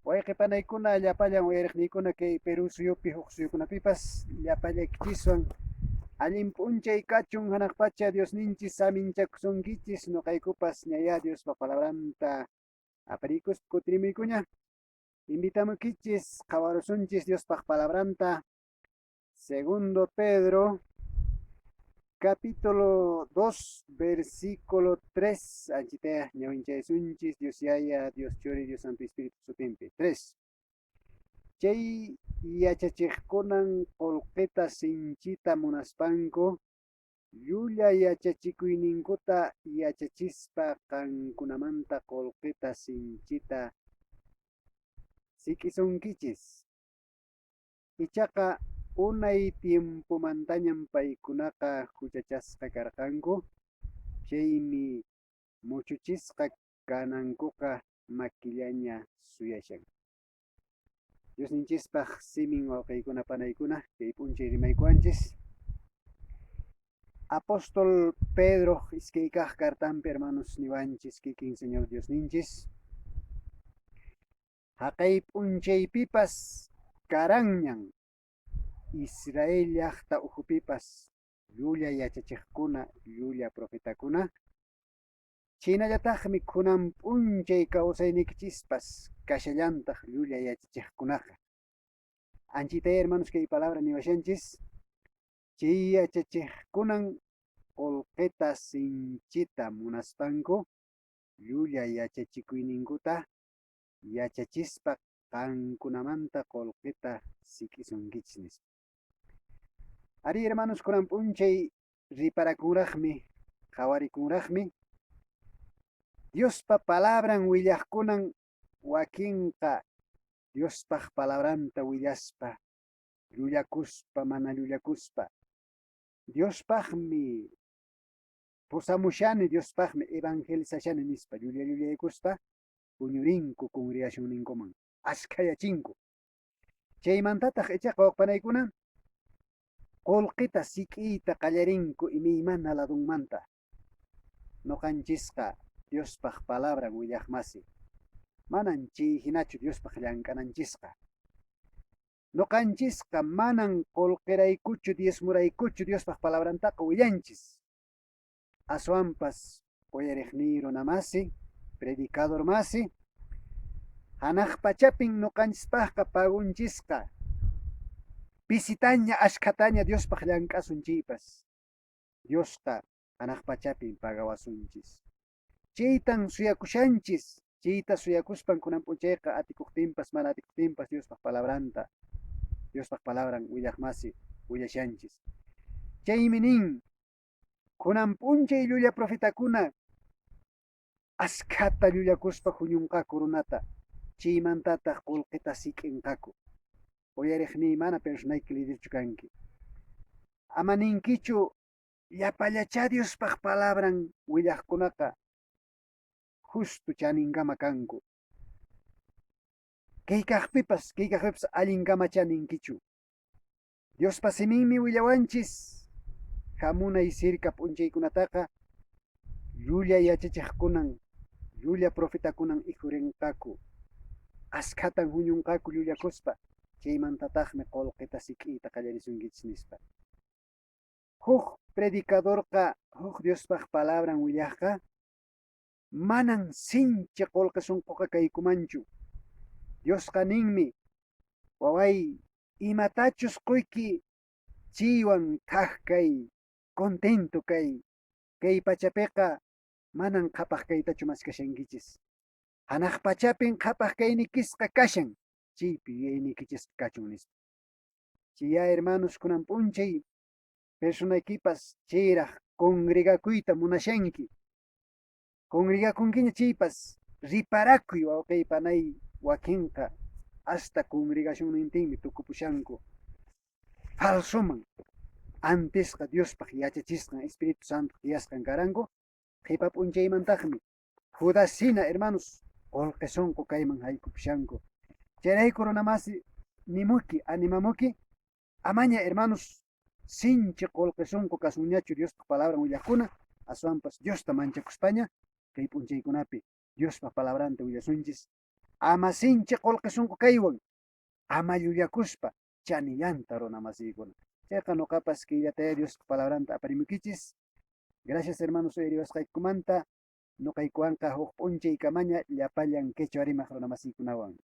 Wayqipanaykuna llapallan uyariqniykuna kay Perú suyupi huk suyukunapipas llapallaykichikwan allin p'unchay kachun hanaq pacha Diosninchis saminchakusunkichis noqaykupas ñaya Diospa palabranta aparikus kutirimuykuña invitamukichis qhawarusunchis Diospaq palabranta segundo Pedro capítulo 2 versículo 3 anchita ñawinchaysunchis Dios Yaya Dios Churi Dios Santo Espíritu sutinpi 3 chay yachachiqkunan qullqita sinchita munaspanku llulla yachachikuyninkuta yachachispa qankunamanta qullqita sinchita sikisunkichis ichaqa unay tiempomantañam paykunaqa huchachasqa karqanku chaymi muchuchisqa kanankuqa makillaña suyashan Diosninchispaq simin wawqiykuna panaykuna kay p'unchay rimaykuanchis Apóstol Pedro iskay kaq kartanpi hermanos niwanchis kikin Señor Diosninchis haqay p'unchaypipas karanñan Israel llaqta ujupipas llulla yachachiqkuna llulla profetakuna chaynallataqmi kunan p'unchay kawsaynikichispas kashallantaq llulla yachachiqkunaqa anchitay hermanos kay palabra niwashanchis chay yachachiqkunan qullqita sinchita munaspanku llulla yachachikuyninkuta yachachispa qankunamanta qullqita sikisunkichis nispa ari hermanos kunan p'unchay riparakunraqmi qhawarikunraqmi Diospa palabran willaqkunan wakinqa Diospaq palabranta willaspa llullakuspa mana llullakuspa Diospaqmi pusamushani Diospaqmi evangelizashani nispa llullaykuspa puñurinku congregacionninkuman askayachinku chaymantataq ichaqa waqpanaykuna qullqita sikiyta qallarinku imaymana ladunmanta noqanchisqa Diospaq palabran willaqmasi manan chay hinachu Diospaq llank'ananchisqa noqanchisqa manan qullqiraykuchu diezmuraykuchu Diospaq palabrantaqa willanchis aswanpas uyariqniy runa masi predicador masi hanaq pachapin noqanchispaqqa pagunchisqa pisitaña ashkhataña Diospaq llank'asunchiypas Diosqa hanaq pachapin pagawasunchis chaytan suyakushanchis chayta suyakuspan kunan p'unchayqa atikuqtinpas mana atikuqtinpas Diospaq palabranta Diospaq palabran willaqmasi willashanchis chaymi nin kunan p'unchay llulla profetakuna askhata llullakuspa huñunqaku runata chaymantataq qullqita sik'inqaku uyariqniy mana personayki liderchu kanki ama ninkichu llapallacha Diospaq palabran willaqkunaqa justo chaninkama kanku kay kaqpipas allinkamacha ninkichu Diospa siminmi willawanchis hamunay sirka p'unchaykunataqa llulla yachachiqkunan llulla profetakunan ikurinqaku askhatan huñunqaku llullakuspa chaymantataqmi qullqita sik'iyta qallarisunkichis nispa huk predicadorqa huk Diospaq palabran willaqqa manan sinchi qullqi sunquqa kaykumanchu Diosqa ninmi waway imatachus quyki chiywan kaq kay contento kay pachapiqa manan qhapaq kaytachu maskashankichis hanaq pachapin qhapaq kaynikisqa kashan chaypi yuyaynikichis kachun nispa chiya hermanos kunan p'unchay personaykipas chayraq congregakuyta munashanki congregakunkiña chaypas riparakuy wawqiypanay wakinqa hasta congregacionnintinmi tukupushanku falsuman antesqa Diospaq yachachisqan Espíritu Santo tiyasqan karanku qipa p'unchaymantaqmi Judasina hermanos qullqi sunqu kayman haykupushanku chayrayku runa masi nimuki animamuki amaña hermanos sinchi qullqi sunqu kasunñachu Diospaq palabran willaqkuna aswanpas Diosta manchakuspaña kay p'unchaykunapi Diospaq palabranta willasunchis ama sinchi qullqisunku kaywan, ama yuyakuspa chaniyanta runa masiykuna. Chayqa ñuqapas killataya Diospa palabranta aparimukichis. Gracias hermanos uyarirasqaykumanta, ñuqaykuwanqa huk p'unchaykamaña llapallan quechua rimaq runa masiykunawan.